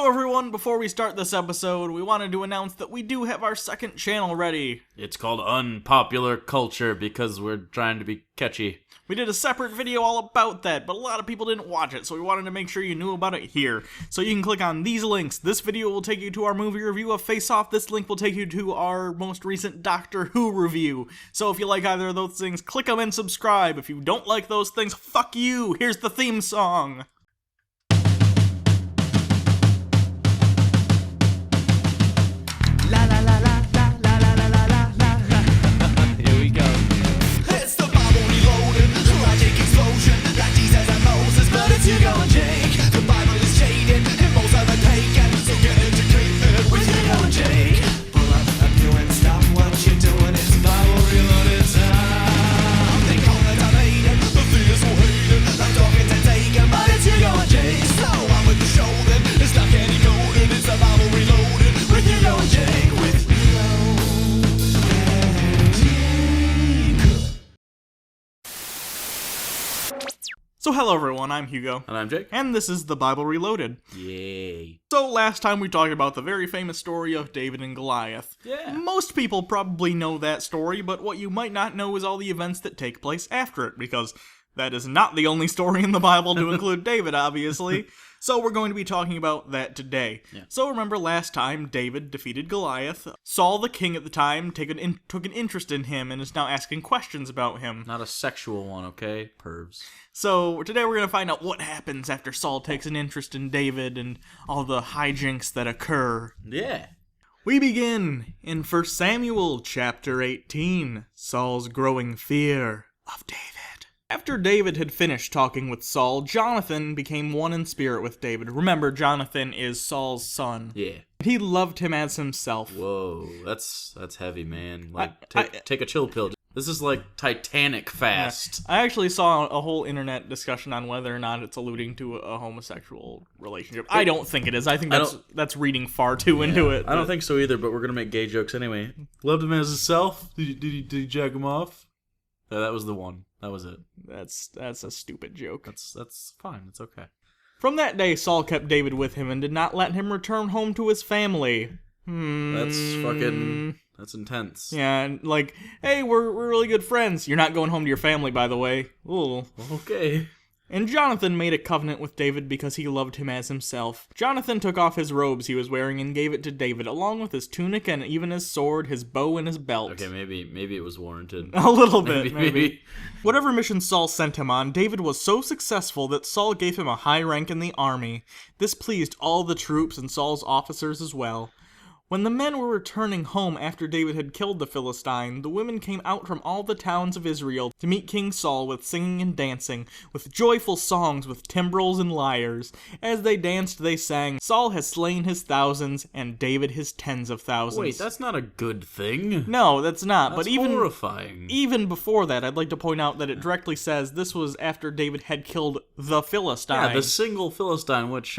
Hello everyone, before we start this episode, we wanted to announce that we do have our second channel ready. It's called Unpopular Culture because we're trying to be catchy. We did a separate video all about that, but a lot of people didn't watch it, so we wanted to make sure you knew about it here. So you can click on these links. This video will take you to our movie review of Face Off. This link will take you to our most recent Doctor Who review. So if you like either of those things, click them and subscribe. If you don't like those things, fuck you! Here's the theme song! Hugo and Jake, the Bible is jaded, and most of the taken, so get educated with Hugo and Jake. Pull up you and stop what you're doing, it's Bible reloaded time. They call it debated, the theorists will hate it, I'm talking to taken, but it's Hugo and Jake. So on with the show then, it's not candy coated, it's the Bible reloaded, with Hugo and Jake, with Hugo and Jake. So hello everyone, I'm Hugo. And I'm Jake. And this is the Bible Reloaded. Yay. So last time we talked about the very famous story of David and Goliath. Yeah. Most people probably know that story, but what you might not know is all the events that take place after it, because that is not the only story in the Bible to include David, obviously. So we're going to be talking about that today. Yeah. So remember last time David defeated Goliath. Saul, the king at the time, took an interest in him and is now asking questions about him. Not a sexual one, okay? Pervs. So today we're going to find out what happens after Saul takes an interest in David and all the hijinks that occur. Yeah. We begin in 1 Samuel chapter 18, Saul's growing fear of David. After David had finished talking with Saul, Jonathan became one in spirit with David. Remember, Jonathan is Saul's son. Yeah. He loved him as himself. Whoa, that's heavy, man. Like, take a chill pill. This is like Titanic fast. Yeah. I actually saw a whole internet discussion on whether or not it's alluding to a homosexual relationship. I don't think it is. I think that's reading far too into it. I don't think so either, but we're gonna make gay jokes anyway. Loved him as himself. Did he jack him off? That was the one. That was it. That's a stupid joke. That's fine. It's okay. From that day, Saul kept David with him and did not let him return home to his family. That's intense. Yeah, and like, hey, we're really good friends. You're not going home to your family, by the way. Ooh. Okay. And Jonathan made a covenant with David because he loved him as himself. Jonathan took off his robes he was wearing and gave it to David, along with his tunic and even his sword, his bow, and his belt. Okay, maybe it was warranted. A little bit, maybe. Whatever mission Saul sent him on, David was so successful that Saul gave him a high rank in the army. This pleased all the troops and Saul's officers as well. When the men were returning home after David had killed the Philistine, the women came out from all the towns of Israel to meet King Saul with singing and dancing, with joyful songs with timbrels and lyres. As they danced, they sang, "Saul has slain his thousands, and David his tens of thousands." Wait, that's not a good thing. No, that's not. That's horrifying. Even before that, I'd like to point out that it directly says this was after David had killed the Philistine. Yeah, the single Philistine, which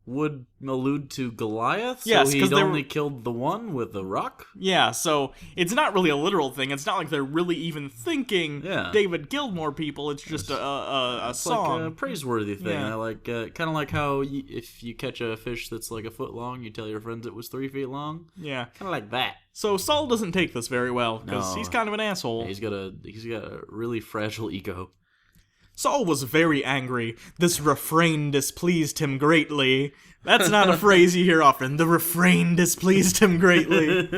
would allude to Goliath, yes, so he'd only killed the one with the rock? Yeah, so it's not really a literal thing. It's not like they're really even thinking David killed more people. It's just a song. Like a praiseworthy thing. Yeah. I like, kind of like how if you catch a fish that's like a foot long, you tell your friends it was 3 feet long. Yeah. Kind of like that. So Saul doesn't take this very well, because he's kind of an asshole. Yeah, he's got a really fragile ego. Saul was very angry. This refrain displeased him greatly. That's not a phrase you hear often. The refrain displeased him greatly.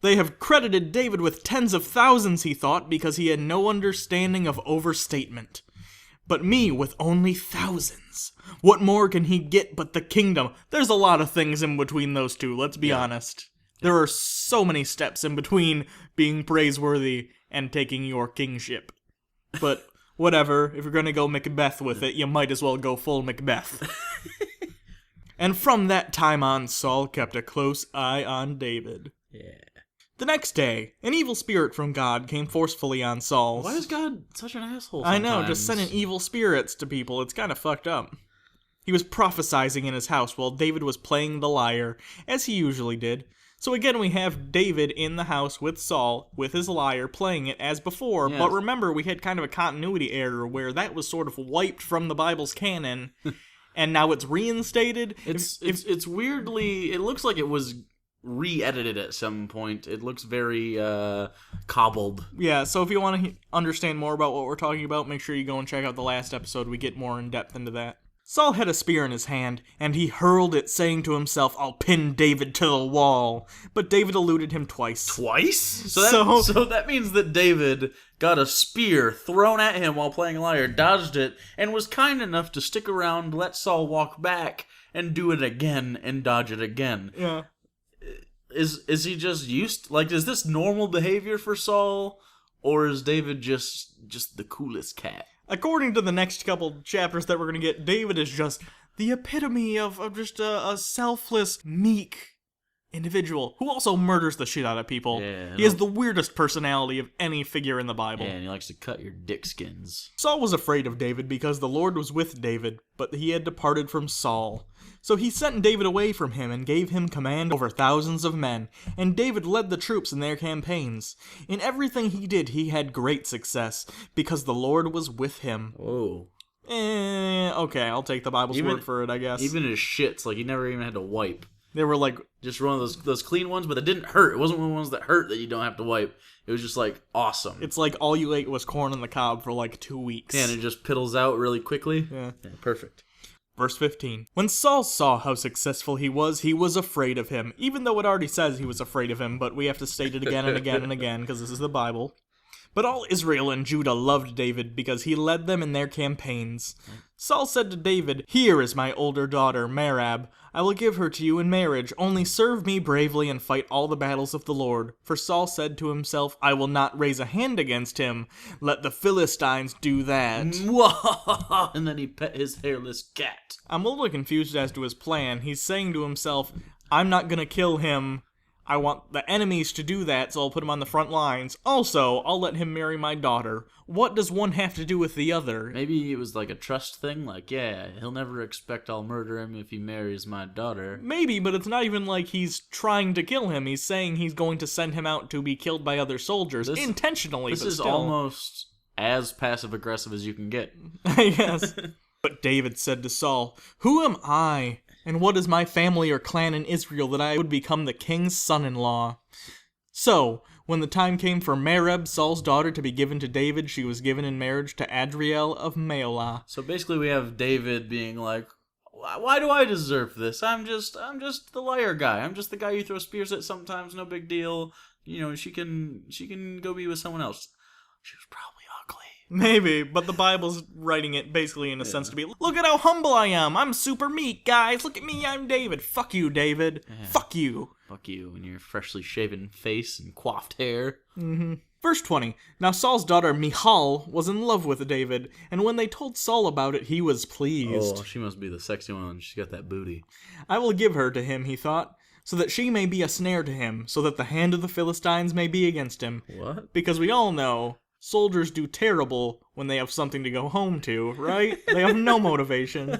They have credited David with tens of thousands, he thought, because he had no understanding of overstatement. But me with only thousands. What more can he get but the kingdom? There's a lot of things in between those two, let's be honest. There are so many steps in between being praiseworthy and taking your kingship. But whatever, if you're gonna go Macbeth with it, you might as well go full Macbeth. And from that time on, Saul kept a close eye on David. Yeah. The next day, an evil spirit from God came forcefully on Saul. Why is God such an asshole I sometimes? know, just sending evil spirits to people, it's kind of fucked up. He was prophesying in his house while David was playing the lyre, as he usually did. So again, we have David in the house with Saul, with his lyre, playing it as before. Yes. But remember, we had kind of a continuity error where that was sort of wiped from the Bible's canon. and now it's reinstated. It's weirdly. It looks like it was re-edited at some point. It looks very cobbled. Yeah, so if you want to understand more about what we're talking about, make sure you go and check out the last episode. We get more in depth into that. Saul had a spear in his hand, and he hurled it, saying to himself, "I'll pin David to the wall." But David eluded him twice. Twice? So that means that David got a spear thrown at him while playing a liar, dodged it, and was kind enough to stick around, let Saul walk back, and do it again, and dodge it again. Yeah. Is he just used... Like, is this normal behavior for Saul? Or is David just the coolest cat? According to the next couple chapters that we're going to get, David is just the epitome of just a selfless, meek individual who also murders the shit out of people. Yeah, he has the weirdest personality of any figure in the Bible. Yeah, and he likes to cut your dick skins. Saul was afraid of David because the Lord was with David, but he had departed from Saul. So he sent David away from him and gave him command over thousands of men, and David led the troops in their campaigns. In everything he did, he had great success, because the Lord was with him. Whoa. Okay, I'll take the Bible's word for it, I guess. Even his shits, like, he never even had to wipe. They were like... Just one of those clean ones, but it didn't hurt. It wasn't one of the ones that hurt that you don't have to wipe. It was just, like, awesome. It's like all you ate was corn on the cob for, like, 2 weeks. Yeah, and it just piddles out really quickly. Yeah, perfect. Verse 15. When Saul saw how successful he was afraid of him, even though it already says he was afraid of him, but we have to state it again and again and again, because this is the Bible. But all Israel and Judah loved David, because he led them in their campaigns. Saul said to David, "Here is my older daughter, Merab. I will give her to you in marriage, only serve me bravely and fight all the battles of the Lord." For Saul said to himself, "I will not raise a hand against him. Let the Philistines do that." And then he pet his hairless cat. I'm a little confused as to his plan. He's saying to himself, "I'm not gonna kill him. I want the enemies to do that, so I'll put him on the front lines. Also, I'll let him marry my daughter." What does one have to do with the other? Maybe it was like a trust thing, like, yeah, he'll never expect I'll murder him if he marries my daughter. Maybe, but it's not even like he's trying to kill him. He's saying he's going to send him out to be killed by other soldiers, intentionally, This but is still. Almost as passive-aggressive as you can get. I guess. But David said to Saul, "Who am I? And what is my family or clan in Israel that I would become the king's son-in-law?" So, when the time came for Merab, Saul's daughter, to be given to David, she was given in marriage to Adriel of Meolah. So basically we have David being like, why do I deserve this? I'm just the liar guy. I'm just the guy you throw spears at sometimes, no big deal. You know, she can go be with someone else. She was probably ugly. Maybe, but the Bible's writing it basically in a sense to be, look at how humble I am. I'm super meek, guys. Look at me, I'm David. Fuck you, David. Yeah. Fuck you. Fuck you and your freshly shaven face and coiffed hair. Mm-hmm. Verse 20. Now Saul's daughter Michal was in love with David, and when they told Saul about it, he was pleased. Oh, she must be the sexy one. She's got that booty. "I will give her to him," he thought, "so that she may be a snare to him, so that the hand of the Philistines may be against him." What? Because we all know soldiers do terrible when they have something to go home to, right? They have no motivation.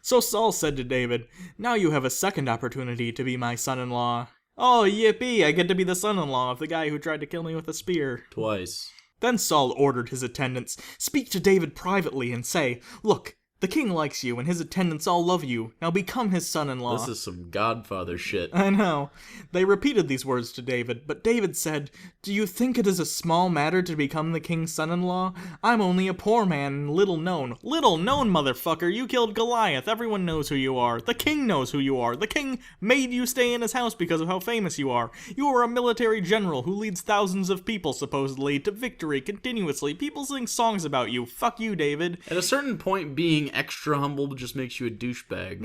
So Saul said to David, "Now you have a second opportunity to be my son-in-law." Oh, yippee, I get to be the son-in-law of the guy who tried to kill me with a spear. Twice. Then Saul ordered his attendants, "Speak to David privately and say, 'Look, the king likes you, and his attendants all love you. Now become his son-in-law.'" This is some Godfather shit. I know. They repeated these words to David, but David said, "Do you think it is a small matter to become the king's son-in-law? I'm only a poor man and little known." Little known, motherfucker. You killed Goliath. Everyone knows who you are. The king knows who you are. The king made you stay in his house because of how famous you are. You are a military general who leads thousands of people, supposedly, to victory continuously. People sing songs about you. Fuck you, David. At a certain point, being extra humble just makes you a douchebag.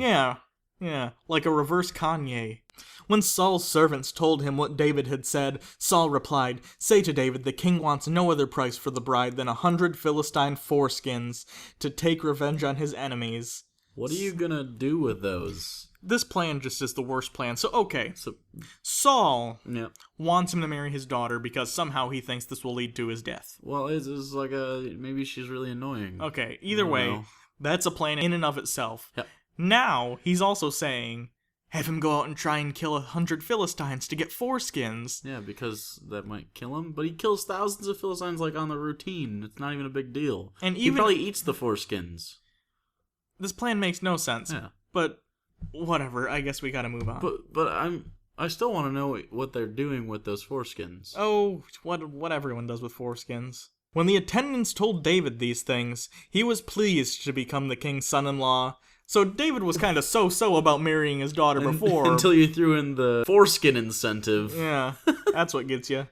Yeah, like a reverse Kanye. When Saul's servants told him what David had said, Saul replied, "Say to David, the king wants no other price for the bride than 100 Philistine foreskins to take revenge on his enemies." What are you gonna do with those? This plan just is the worst plan. So, okay. Saul wants him to marry his daughter because somehow he thinks this will lead to his death. Well, it's like maybe she's really annoying. Okay, either way, that's a plan in and of itself. Yep. Now, he's also saying, have him go out and try and kill 100 Philistines to get foreskins. Yeah, because that might kill him. But he kills thousands of Philistines like on the routine. It's not even a big deal. And he probably eats the foreskins. This plan makes no sense. Yeah. But whatever, I guess we gotta move on. But I still want to know what they're doing with those foreskins. Oh, what everyone does with foreskins. When the attendants told David these things, he was pleased to become the king's son-in-law. So David was kind of so-so about marrying his daughter before. Until you threw in the foreskin incentive. Yeah, that's what gets you.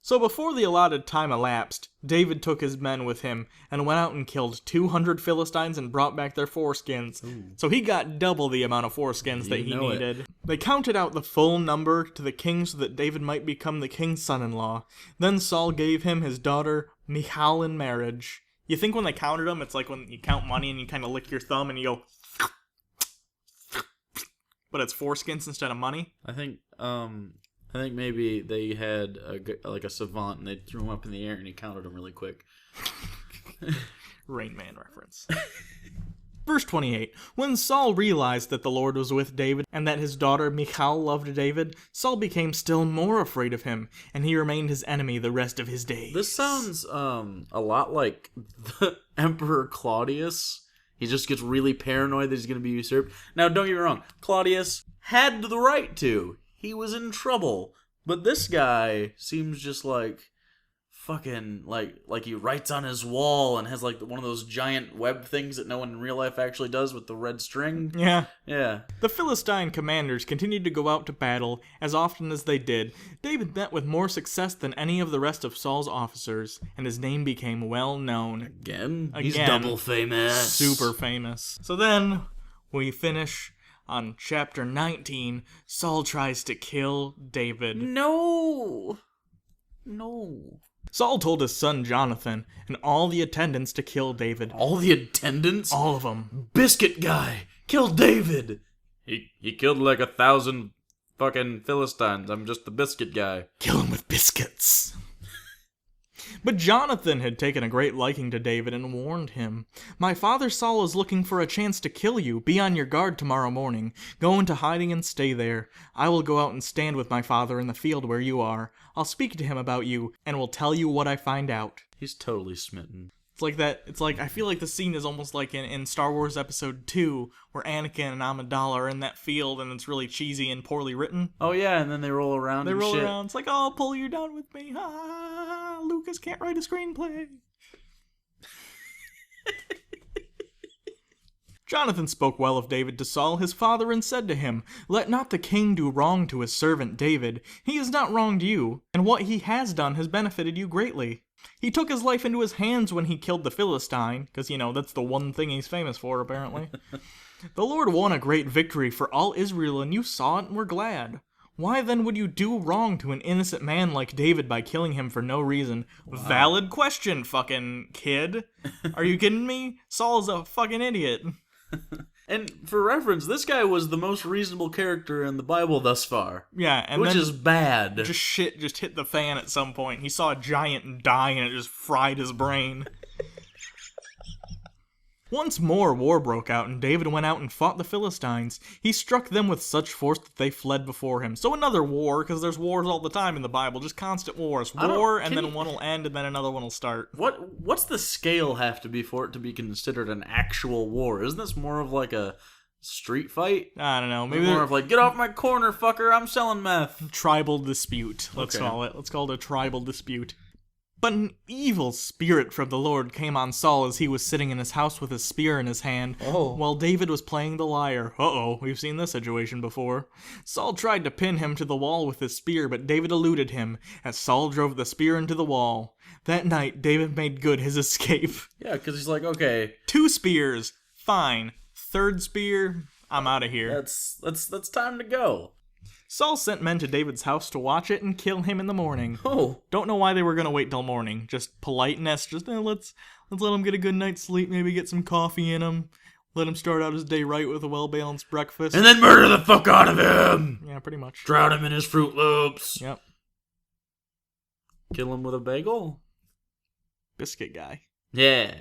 So before the allotted time elapsed, David took his men with him and went out and killed 200 Philistines and brought back their foreskins. Ooh. So he got double the amount of foreskins that he needed. They counted out the full number to the king so that David might become the king's son-in-law. Then Saul gave him his daughter Michal in marriage. You think when they counted them, it's like when you count money and you kind of lick your thumb and you go... But it's foreskins instead of money? I think maybe they had a savant and they threw him up in the air and he counted them really quick. Rain Man reference. Verse 28. When Saul realized that the Lord was with David and that his daughter Michal loved David, Saul became still more afraid of him, and he remained his enemy the rest of his days. This sounds a lot like the Emperor Claudius. He just gets really paranoid that he's going to be usurped. Now, don't get me wrong. Claudius had the right to. He was in trouble. But this guy seems just like fucking like he writes on his wall and has like one of those giant web things that no one in real life actually does with the red string. Yeah. Yeah. The Philistine commanders continued to go out to battle as often as they did. David met with more success than any of the rest of Saul's officers, and his name became well known. Again? He's double famous. Super famous. So then we finish on chapter 19. Saul tries to kill David. No. Saul told his son Jonathan and all the attendants to kill David. All the attendants? All of them. Biscuit guy, kill David. He killed like 1,000 fucking Philistines. I'm just the biscuit guy. Kill him with biscuits. But Jonathan had taken a great liking to David and warned him, "My father Saul is looking for a chance to kill you. Be on your guard tomorrow morning. Go into hiding and stay there. I will go out and stand with my father in the field where you are. I'll speak to him about you, and will tell you what I find out." He's totally smitten. It's like that. It's like, I feel like the scene is almost like in Star Wars Episode 2, where Anakin and Amidala are in that field, and it's really cheesy and poorly written. Oh yeah, and then they roll around. They roll around. It's like, oh, I'll pull you down with me. Ah, Lucas can't write a screenplay. Jonathan spoke well of David to Saul his father and said to him, "Let not the king do wrong to his servant David. He has not wronged you, and what he has done has benefited you greatly. He took his life into his hands when he killed the Philistine," because, that's the one thing he's famous for, apparently. "The Lord won a great victory for all Israel, and you saw it and were glad. Why then would you do wrong to an innocent man like David by killing him for no reason?" Wow. Valid question, fucking kid. Are you kidding me? Saul's a fucking idiot. And for reference, this guy was the most reasonable character in the Bible thus far. Yeah, and which is bad. Shit just hit the fan at some point. He saw a giant die and it just fried his brain. Once more war broke out, and David went out and fought the Philistines. He struck them with such force that they fled before him. So another war, because there's wars all the time in the Bible, just constant wars. War, and then one will end, and then another one will start. What's the scale have to be for it to be considered an actual war? Isn't this more of like a street fight? I don't know. Maybe more of like, get off my corner, fucker, I'm selling meth. Tribal dispute, let's call it. Let's call it a tribal dispute. But an evil spirit from the Lord came on Saul as he was sitting in his house with his spear in his hand, while David was playing the lyre. Uh-oh, we've seen this situation before. Saul tried to pin him to the wall with his spear, but David eluded him, as Saul drove the spear into the wall. That night, David made good his escape. Yeah, because he's like, okay. 2 spears, fine. 3rd spear, I'm out of here. That's time to go. Saul sent men to David's house to watch it and kill him in the morning. Oh. Don't know why they were going to wait till morning. Just politeness. Just, let's let him get a good night's sleep. Maybe get some coffee in him. Let him start out his day right with a well-balanced breakfast. And then murder the fuck out of him! Yeah, pretty much. Drown him in his Fruit Loops. Yep. Kill him with a bagel? Biscuit guy. Yeah.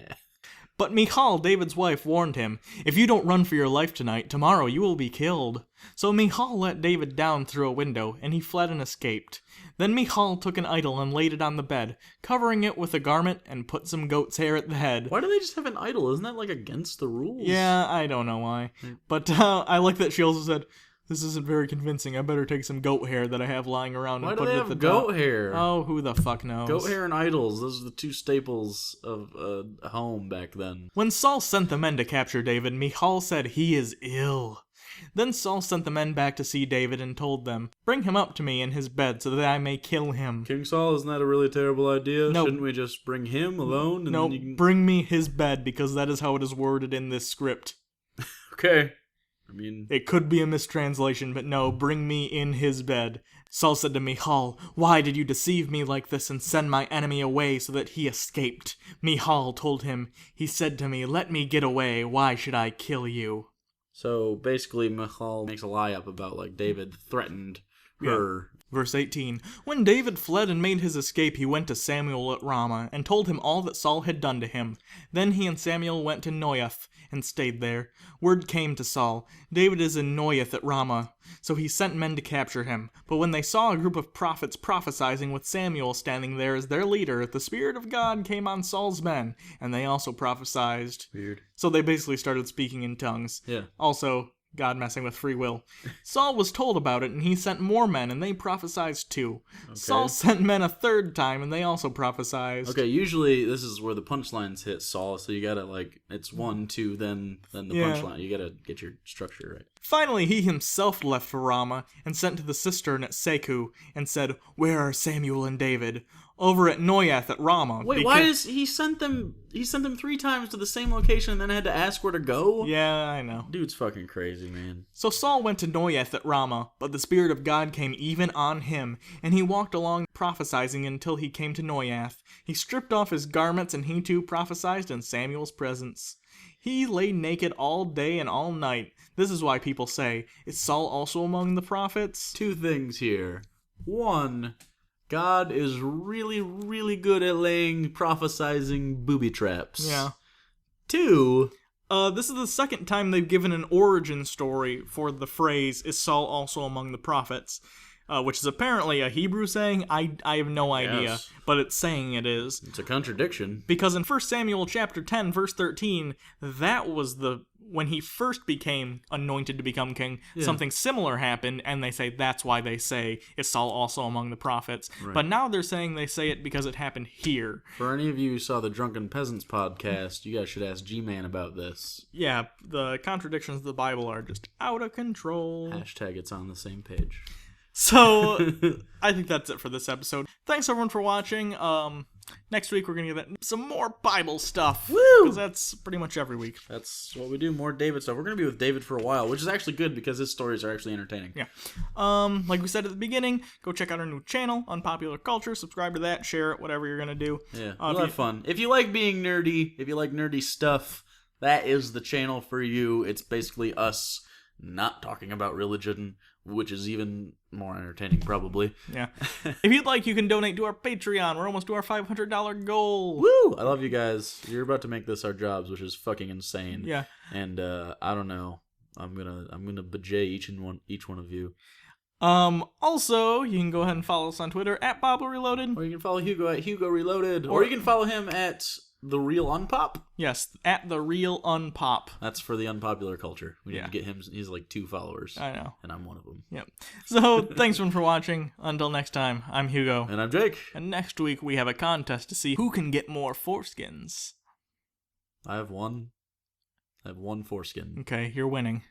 But Michal, David's wife, warned him, "If you don't run for your life tonight, tomorrow you will be killed." So Michal let David down through a window, and he fled and escaped. Then Michal took an idol and laid it on the bed, covering it with a garment and put some goat's hair at the head. Why do they just have an idol? Isn't that like against the rules? Yeah, I don't know why. But I like that she also said, "This isn't very convincing. I better take some goat hair that I have lying around Why and do put they it at the have goat top." hair? Oh, who the fuck knows? Goat hair and idols. Those are the two staples of a home back then. When Saul sent the men to capture David, Michal said, "He is ill." Then Saul sent the men back to see David and told them, "Bring him up to me in his bed so that I may kill him." King Saul, isn't that a really terrible idea? No. Shouldn't we just bring him alone? And No, then you can... bring me his bed, because that is how it is worded in this script. Okay. I mean... It could be a mistranslation, but no, bring me in his bed. Saul said to Michal, "Why did you deceive me like this and send my enemy away so that he escaped?" Michal told him, "He said to me, 'Let me get away. Why should I kill you?'" So basically, Michal makes a lie up about, like, David threatened her. Verse 18, When David fled and made his escape, he went to Samuel at Ramah, and told him all that Saul had done to him. Then he and Samuel went to Noyath, and stayed there. Word came to Saul, "David is in Noyath at Ramah." So he sent men to capture him. But when they saw a group of prophets prophesying with Samuel standing there as their leader, the Spirit of God came on Saul's men, and they also prophesied. Weird. So they basically started speaking in tongues. Yeah. Also, God messing with free will. Saul was told about it, and he sent more men, and they prophesied too. Okay. Saul sent men a third time, and they also prophesied. Okay, usually this is where the punchlines hit Saul, so you gotta, like, it's 1, 2, then the punchline. You gotta get your structure right. Finally, he himself left for Ramah, and sent to the cistern at Seku, and said, "Where are Samuel and David?" Over at Noyath at Ramah. Wait, why is he sent them 3 times to the same location and then had to ask where to go? Yeah, I know. Dude's fucking crazy, man. So Saul went to Noyath at Ramah, but the Spirit of God came even on him, and he walked along prophesying until he came to Noyath. He stripped off his garments, and he too prophesied in Samuel's presence. He lay naked all day and all night. This is why people say, "Is Saul also among the prophets?" 2 things here. 1, God is really, really good at laying prophesizing booby traps. Yeah. 2, this is the second time they've given an origin story for the phrase, "Is Saul also among the prophets?" Which is apparently a Hebrew saying. I have no idea, but it's saying it is. It's a contradiction. Because in 1 Samuel chapter 10, verse 13, that was when he first became anointed to become king, something similar happened, and they say that's why they say, "Is Saul also among the prophets?" Right. But now they're saying they say it because it happened here. For any of you who saw the Drunken Peasants podcast, you guys should ask G-Man about this. Yeah, the contradictions of the Bible are just out of control. Hashtag it's on the same page. So, I think that's it for this episode. Thanks everyone for watching. Next week we're going to get some more Bible stuff. Woo! Because that's pretty much every week. That's what we do, more David stuff. We're going to be with David for a while, which is actually good because his stories are actually entertaining. Yeah. Like we said at the beginning, go check out our new channel, Unpopular Culture. Subscribe to that, share it, whatever you're going to do. Yeah, we'll have fun. If you like being nerdy, if you like nerdy stuff, that is the channel for you. It's basically us not talking about religion, which is even more entertaining, probably. Yeah. If you'd like, you can donate to our Patreon. We're almost to our $500 goal. Woo! I love you guys. You're about to make this our jobs, which is fucking insane. Yeah. And I don't know. I'm gonna bejay each one of you. Also, you can go ahead and follow us on Twitter at Bob Reloaded. Or you can follow Hugo at Hugo Reloaded. Or you can follow him at The Real Unpop. Yes, at The Real Unpop. That's for the unpopular culture. We need to get him. He's like 2 followers. I know. And I'm one of them. Yep. So, thanks everyone for watching. Until next time, I'm Hugo. And I'm Jake. And next week, we have a contest to see who can get more foreskins. I have one foreskin. Okay, you're winning.